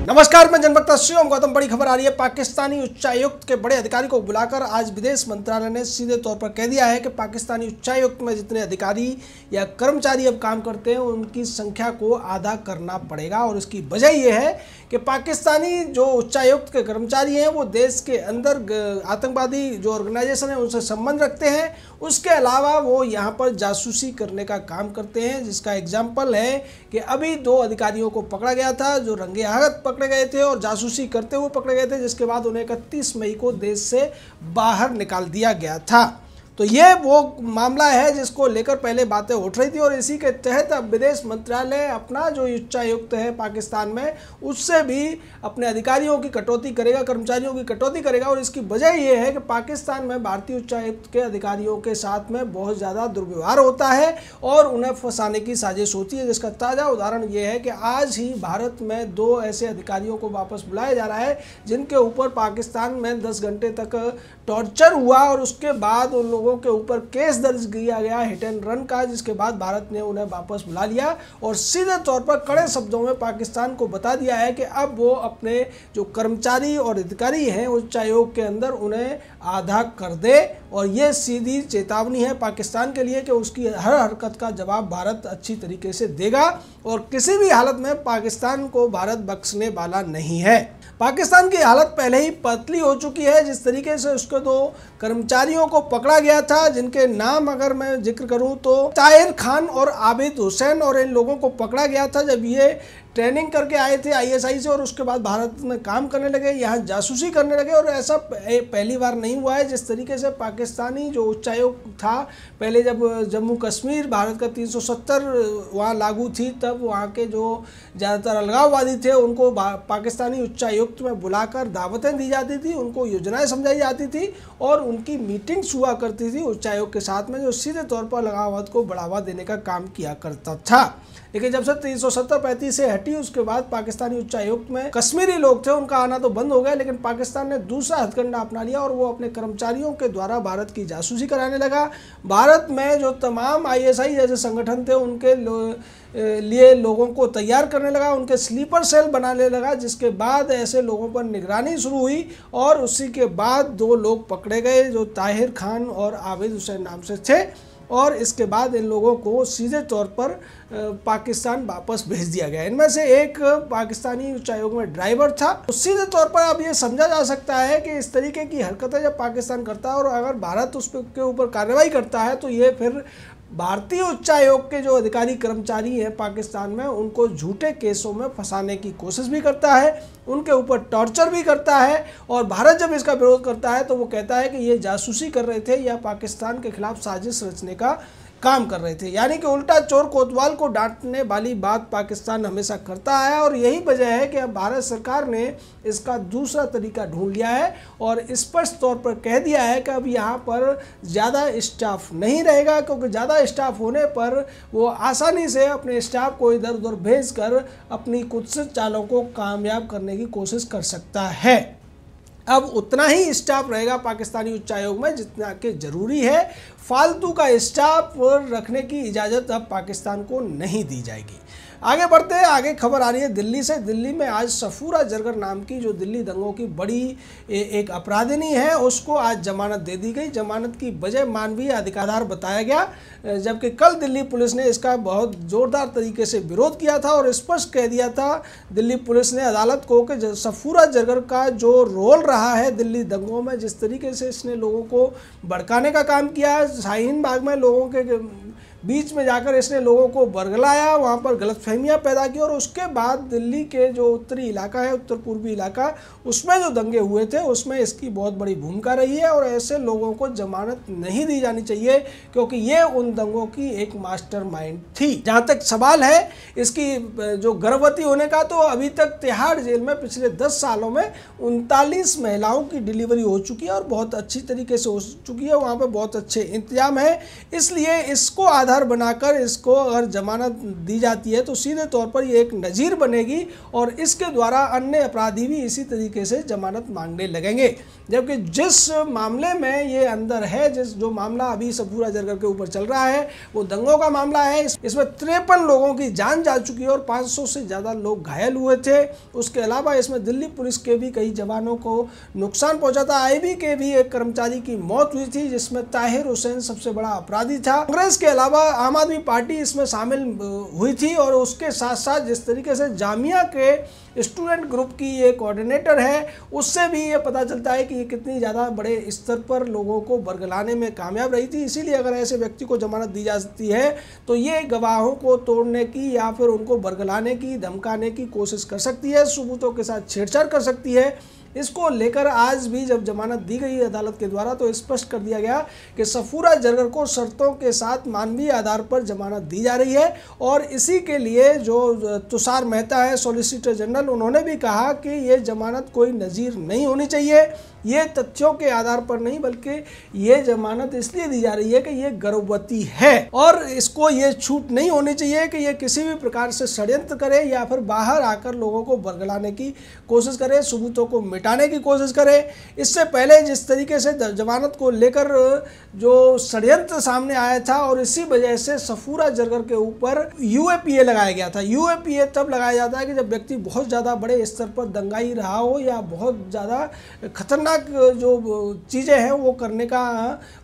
नमस्कार, मैं जनभक्त श्रीओम गौतम। बड़ी खबर आ रही है। पाकिस्तानी उच्चायुक्त के बड़े अधिकारी को बुलाकर आज विदेश मंत्रालय ने सीधे तौर पर कह दिया है कि पाकिस्तानी उच्चायुक्त में जितने अधिकारी या कर्मचारी अब काम करते हैं उनकी संख्या को आधा करना पड़ेगा। और इसकी वजह यह है कि पाकिस्तानी जो उच्चायुक्त के कर्मचारी हैं वो देश के अंदर आतंकवादी जो ऑर्गेनाइजेशन है उनसे संबंध रखते हैं। उसके अलावा वो यहाँ पर जासूसी करने का काम करते हैं, जिसका एग्जाम्पल है कि अभी 2 अधिकारियों को पकड़ा गया था जो रंगे हाथ पकड़े गए थे और जासूसी करते हुए पकड़े गए थे, जिसके बाद उन्हें 31 मई को देश से बाहर निकाल दिया गया था। तो ये वो मामला है जिसको लेकर पहले बातें उठ रही थी और इसी के तहत अब विदेश मंत्रालय अपना जो उच्चायुक्त है पाकिस्तान में उससे भी अपने अधिकारियों की कटौती करेगा, कर्मचारियों की कटौती करेगा। और इसकी वजह ये है कि पाकिस्तान में भारतीय उच्चायुक्त के अधिकारियों के साथ में बहुत ज़्यादा दुर्व्यवहार होता है और उन्हें फंसाने की साजिश होती है, जिसका ताज़ा उदाहरण ये है कि आज ही भारत में 2 ऐसे अधिकारियों को वापस बुलाया जा रहा है जिनके ऊपर पाकिस्तान में 10 घंटे तक टॉर्चर हुआ और उसके बाद उन लोगों के ऊपर केस दर्ज किया गया हिट एंड रन का, जिसके बाद भारत ने उन्हें वापस बुला लिया और सीधे तौर पर कड़े शब्दों में पाकिस्तान को बता दिया है कि अब वो अपने जो कर्मचारी और अधिकारी हैं उच्चायोग के अंदर उन्हें आधा कर दे। और ये सीधी चेतावनी है पाकिस्तान के लिए कि उसकी हर हरकत का जवाब भारत अच्छी तरीके से देगा और किसी भी हालत में पाकिस्तान को भारत बख्शने वाला नहीं है। पाकिस्तान की हालत पहले ही पतली हो चुकी है। जिस तरीके से उसके 2 कर्मचारियों को पकड़ा गया था, जिनके नाम अगर मैं जिक्र करूं तो ताहिर खान और आबिद हुसैन, और इन लोगों को पकड़ा गया था जब ये ट्रेनिंग करके आए थे ISI से और उसके बाद भारत में काम करने लगे, यहाँ जासूसी करने लगे। और ऐसा पहली बार नहीं हुआ है। जिस तरीके से पाकिस्तानी जो उच्चायुक्त था, पहले जब जम्मू कश्मीर भारत का 370 वहाँ लागू थी, तब वहाँ के जो ज़्यादातर अलगाववादी थे उनको पाकिस्तानी उच्चायुक्त में बुलाकर दावतें दी जाती थी, उनको योजनाएं समझाई जाती थी और उनकी मीटिंग्स हुआ करती थी उच्चायुक्त के साथ में, जो सीधे तौर पर अलगाववाद को बढ़ावा देने का काम किया करता था। लेकिन जब से 370-35 से हटी उसके बाद पाकिस्तानी उच्चायुक्त में कश्मीरी लोग थे, उनका आना तो बंद हो गया। लेकिन पाकिस्तान ने दूसरा हथकंडा अपना लिया और वो अपने कर्मचारियों के द्वारा भारत की जासूसी कराने लगा। भारत में जो तमाम ISI जैसे संगठन थे उनके लिए लोगों को तैयार करने लगा, उनके स्लीपर सेल बनाने लगा, जिसके बाद ऐसे लोगों पर निगरानी शुरू हुई और उसी के बाद 2 लोग पकड़े गए जो ताहिर खान और आबिद हुसैन नाम से थे। और इसके बाद इन लोगों को सीधे तौर पर पाकिस्तान वापस भेज दिया गया। इनमें से एक पाकिस्तानी उच्चायोग में ड्राइवर था। तो सीधे तौर पर अब ये समझा जा सकता है कि इस तरीके की हरकतें जब पाकिस्तान करता है और अगर भारत उसके ऊपर कार्रवाई करता है तो ये फिर भारतीय उच्चायोग के जो अधिकारी कर्मचारी हैं पाकिस्तान में उनको झूठे केसों में फंसाने की कोशिश भी करता है, उनके ऊपर टॉर्चर भी करता है। और भारत जब इसका विरोध करता है तो वो कहता है कि ये जासूसी कर रहे थे या पाकिस्तान के खिलाफ साजिश रचने का काम कर रहे थे। यानी कि उल्टा चोर कोतवाल को डांटने वाली बात पाकिस्तान हमेशा करता है और यही वजह है कि अब भारत सरकार ने इसका दूसरा तरीका ढूंढ लिया है और स्पष्ट तौर पर कह दिया है कि अब यहाँ पर ज़्यादा स्टाफ नहीं रहेगा, क्योंकि ज़्यादा स्टाफ होने पर वो आसानी से अपने स्टाफ को इधर उधर भेजकर अपनी कुत्सित चालों को कामयाब करने की कोशिश कर सकता है। अब उतना ही स्टाफ रहेगा पाकिस्तानी उच्चायोग में जितना कि ज़रूरी है। फालतू का स्टाफ रखने की इजाज़त अब पाकिस्तान को नहीं दी जाएगी। आगे बढ़ते हैं। आगे खबर आ रही है दिल्ली से। दिल्ली में आज सफूरा जरगर नाम की जो दिल्ली दंगों की बड़ी एक अपराधिनी है उसको आज जमानत दे दी गई। जमानत की वजह मानवीय अधिकार बताया गया, जबकि कल दिल्ली पुलिस ने इसका बहुत ज़ोरदार तरीके से विरोध किया था और स्पष्ट कह दिया था दिल्ली पुलिस ने अदालत को कि सफूरा जरगर का जो रोल रहा है दिल्ली दंगों में, जिस तरीके से इसने लोगों को भड़काने का काम किया, शाहीन बाग में लोगों के बीच में जाकर इसने लोगों को बरगलाया, वहाँ पर गलतफहमियाँ पैदा की और उसके बाद दिल्ली के जो उत्तरी इलाका है, उत्तर पूर्वी इलाका, उसमें जो दंगे हुए थे उसमें इसकी बहुत बड़ी भूमिका रही है। और ऐसे लोगों को जमानत नहीं दी जानी चाहिए क्योंकि ये उन दंगों की एक मास्टरमाइंड थी। जहाँ तक सवाल है इसकी जो गर्भवती होने का, तो अभी तक तिहाड़ जेल में पिछले 10 सालों में 39 महिलाओं की डिलीवरी हो चुकी है और बहुत अच्छी तरीके से हो चुकी है। वहाँ पर बहुत अच्छे इंतजाम है, इसलिए इसको आधार आधार बनाकर इसको अगर जमानत दी जाती है तो सीधे तौर पर ये एक नज़ीर बनेगी और इसके द्वारा अन्य अपराधी भी इसी तरीके से जमानत मांगने लगेंगे। जबकि जिस मामले में ये अंदर है, जो मामला अभी सफूरा जरगर के ऊपर चल रहा है वो दंगों का मामला है। इसमें 53 लोगों की जान जा चुकी है और 500 से ज़्यादा लोग घायल हुए थे। उसके अलावा इसमें दिल्ली पुलिस के भी कई जवानों को नुकसान पहुंचा था। आईबी के भी एक कर्मचारी की मौत हुई थी जिसमें ताहिर हुसैन सबसे बड़ा अपराधी था। कांग्रेस के अलावा आम आदमी पार्टी इसमें शामिल हुई थी और उसके साथ साथ जिस तरीके से जामिया के स्टूडेंट ग्रुप की ये कोऑर्डिनेटर है, उससे भी ये पता चलता है कि ये कितनी ज़्यादा बड़े स्तर पर लोगों को बरगलाने में कामयाब रही थी। इसीलिए अगर ऐसे व्यक्ति को जमानत दी जा सकती है तो ये गवाहों को तोड़ने की या फिर उनको बरगलाने की, धमकाने की कोशिश कर सकती है, सबूतों के साथ छेड़छाड़ कर सकती है। इसको लेकर आज भी जब जमानत दी गई अदालत के द्वारा तो स्पष्ट कर दिया गया कि सफूरा जरगर को शर्तों के साथ मानवीय आधार पर जमानत दी जा रही है। और इसी के लिए जो तुषार मेहता है सॉलिसिटर जनरल, उन्होंने भी कहा कि ये जमानत कोई नज़ीर नहीं होनी चाहिए, ये तथ्यों के आधार पर नहीं बल्कि ये जमानत इसलिए दी जा रही है कि ये गर्भवती है और इसको ये छूट नहीं होनी चाहिए कि ये किसी भी प्रकार से षड्यंत्र करे या फिर बाहर आकर लोगों को बरगलाने की कोशिश करे, सबूतों को मिटाने की कोशिश करे। इससे पहले जिस तरीके से जमानत को लेकर जो षड्यंत्र सामने आया था और इसी वजह से सफूरा जरगर के ऊपर यूएपीए लगाया गया था। यूएपीए तब लगाया जाता है कि जब व्यक्ति बहुत ज़्यादा बड़े स्तर पर दंगाई रहा हो या बहुत ज़्यादा खतरनाक जो चीज़ें हैं वो करने का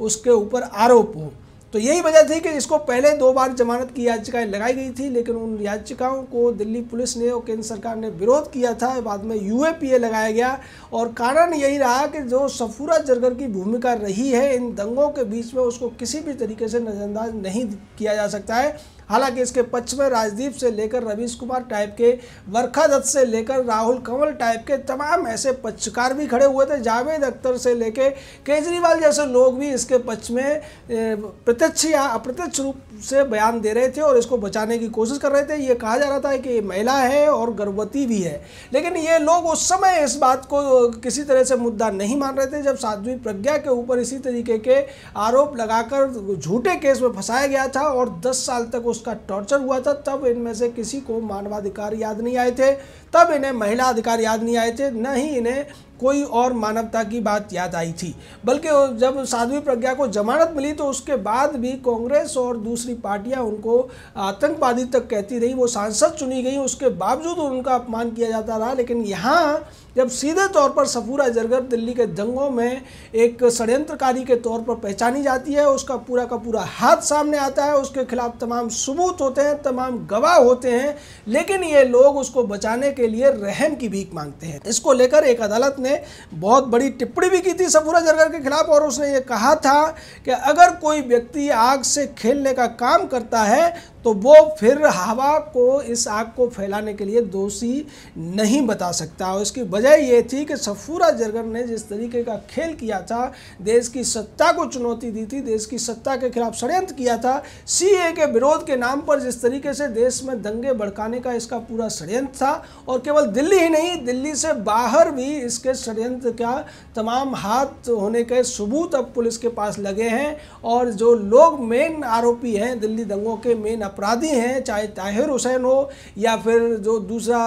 उसके ऊपर आरोप हो। तो यही वजह थी कि इसको पहले 2 बार जमानत की याचिकाएं लगाई गई थी, लेकिन उन याचिकाओं को दिल्ली पुलिस ने और केंद्र सरकार ने विरोध किया था। बाद में यूएपीए लगाया गया और कारण यही रहा कि जो सफूरा जरगर की भूमिका रही है इन दंगों के बीच में, उसको किसी भी तरीके से नज़रअंदाज नहीं किया जा सकता है। हालांकि इसके पक्ष में राजदीप से लेकर रवीश कुमार टाइप के, वर्षा दत्त से लेकर राहुल कंवल टाइप के तमाम ऐसे पक्षकार भी खड़े हुए थे। जावेद अख्तर से लेकर केजरीवाल जैसे लोग भी इसके पक्ष में प्रत्यक्ष या अप्रत्यक्ष रूप से बयान दे रहे थे और इसको बचाने की कोशिश कर रहे थे। ये कहा जा रहा था कि ये महिला है और गर्भवती भी है, लेकिन ये लोग उस समय इस बात को किसी तरह से मुद्दा नहीं मान रहे थे। जब साध्वी प्रज्ञा के ऊपर इसी तरीके के आरोप लगाकर झूठे केस में फंसाया गया था और 10 साल तक उसका टॉर्चर हुआ था, तब इनमें से किसी को मानवाधिकार याद नहीं आए थे, तब इन्हें महिला अधिकार याद नहीं आए थे, न ही इन्हें कोई और मानवता की बात याद आई थी। बल्कि जब साध्वी प्रज्ञा को जमानत मिली तो उसके बाद भी कांग्रेस और दूसरी पार्टियां उनको आतंकवादी तक कहती रही। वो सांसद चुनी गई, उसके बावजूद उनका अपमान किया जाता रहा। लेकिन यहाँ जब सीधे तौर पर सफूरा जरगर दिल्ली के दंगों में एक षड्यंत्रकारी के तौर पर पहचानी जाती है, उसका पूरा का पूरा हाथ सामने आता है, उसके खिलाफ तमाम सबूत होते हैं, तमाम गवाह होते हैं, लेकिन ये लोग उसको बचाने के लिए रहम की भीख मांगते हैं। इसको लेकर एक अदालत ने बहुत बड़ी टिप्पणी भी की थी सफूरा जरगर के खिलाफ और उसने ये कहा था कि अगर कोई व्यक्ति आग से खेलने का काम करता है तो वो फिर हवा को, इस आग को फैलाने के लिए दोषी नहीं बता सकता। और इसकी वजह ये थी कि सफूरा जरगर ने जिस तरीके का खेल किया था, देश की सत्ता को चुनौती दी थी, देश की सत्ता के खिलाफ षड्यंत्र किया था, सीए के विरोध के नाम पर जिस तरीके से देश में दंगे भड़काने का इसका पूरा षड्यंत्र था। और केवल दिल्ली ही नहीं, दिल्ली से बाहर भी इसके षड्यंत्र का तमाम हाथ होने के सबूत अब पुलिस के पास लगे हैं। और जो लोग मेन आरोपी हैं, दिल्ली दंगों के मेन अपराधी हैं, चाहे ताहिर हुसैन हो या फिर जो दूसरा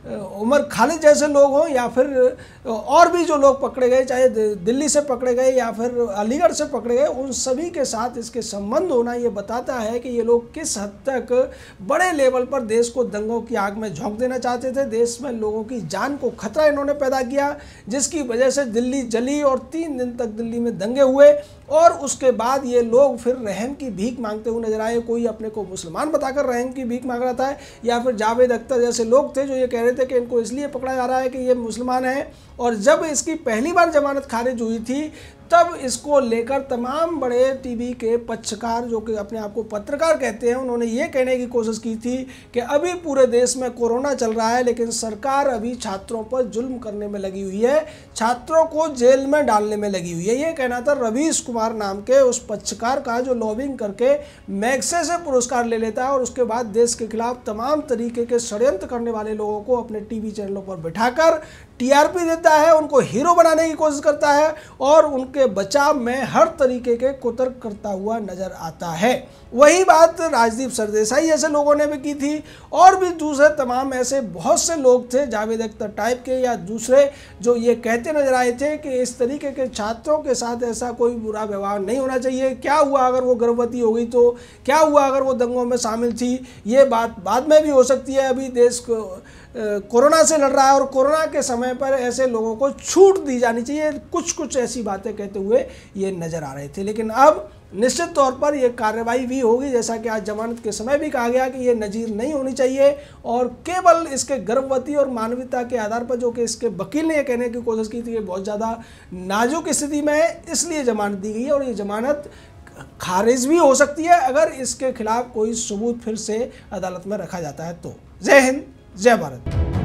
उमर खालिद जैसे लोग हों या फिर और भी जो लोग पकड़े गए, चाहे दिल्ली से पकड़े गए या फिर अलीगढ़ से पकड़े गए, उन सभी के साथ इसके संबंध होना ये बताता है कि ये लोग किस हद तक बड़े लेवल पर देश को दंगों की आग में झोंक देना चाहते थे। देश में लोगों की जान को खतरा इन्होंने पैदा किया, जिसकी वजह से दिल्ली जली और 3 दिन तक दिल्ली में दंगे हुए। और उसके बाद ये लोग फिर रहम की भीख मांगते हुए नजर आए। कोई अपने को मुसलमान बताकर रहम की भीख मांग रहा था, या फिर जावेद अख्तर जैसे लोग थे जो ये कह रहे थे कि इनको इसलिए पकड़ा जा रहा है कि ये मुसलमान है। और जब इसकी पहली बार जमानत खारिज हुई थी तब इसको लेकर तमाम बड़े टीवी के पक्षकार जो कि अपने आप को पत्रकार कहते हैं, उन्होंने ये कहने की कोशिश की थी कि अभी पूरे देश में कोरोना चल रहा है लेकिन सरकार अभी छात्रों पर जुल्म करने में लगी हुई है, छात्रों को जेल में डालने में लगी हुई है। ये कहना था रवीश कुमार नाम के उस पक्षकार का जो लॉबिंग करके मैग्से से पुरस्कार ले लेता है और उसके बाद देश के खिलाफ तमाम तरीके के षड्यंत्र करने वाले लोगों को अपने टीवी चैनलों पर बिठाकर टीआरपी देता है, उनको हीरो बनाने की कोशिश करता है और उनके के बचाव में हर तरीके के कुतर्क करता हुआ नजर आता है। वही बात राजदीप सरदेसाई जैसे लोगों ने भी की थी और भी दूसरे तमाम ऐसे बहुत से लोग थे, जावेद अख्तर टाइप के या दूसरे, जो ये कहते नजर आए थे कि इस तरीके के छात्रों के साथ ऐसा कोई बुरा व्यवहार नहीं होना चाहिए। क्या हुआ अगर वो गर्भवती हो गई तो, क्या हुआ अगर वो दंगों में शामिल थी, ये बात बाद में भी हो सकती है। अभी देश को कोरोना से लड़ रहा है और कोरोना के समय पर ऐसे लोगों को छूट दी जानी चाहिए, कुछ ऐसी बातें कहते हुए ये नज़र आ रहे थे। लेकिन अब निश्चित तौर पर यह कार्रवाई भी होगी, जैसा कि आज जमानत के समय भी कहा गया कि ये नज़ीर नहीं होनी चाहिए और केवल इसके गर्भवती और मानवता के आधार पर, जो कि इसके वकील ने यह कहने की कोशिश की थी कि बहुत ज़्यादा नाजुक स्थिति में है, इसलिए जमानत दी गई है और ये जमानत खारिज भी हो सकती है अगर इसके खिलाफ कोई सबूत फिर से अदालत में रखा जाता है तो। जय हिंद, जय भारत।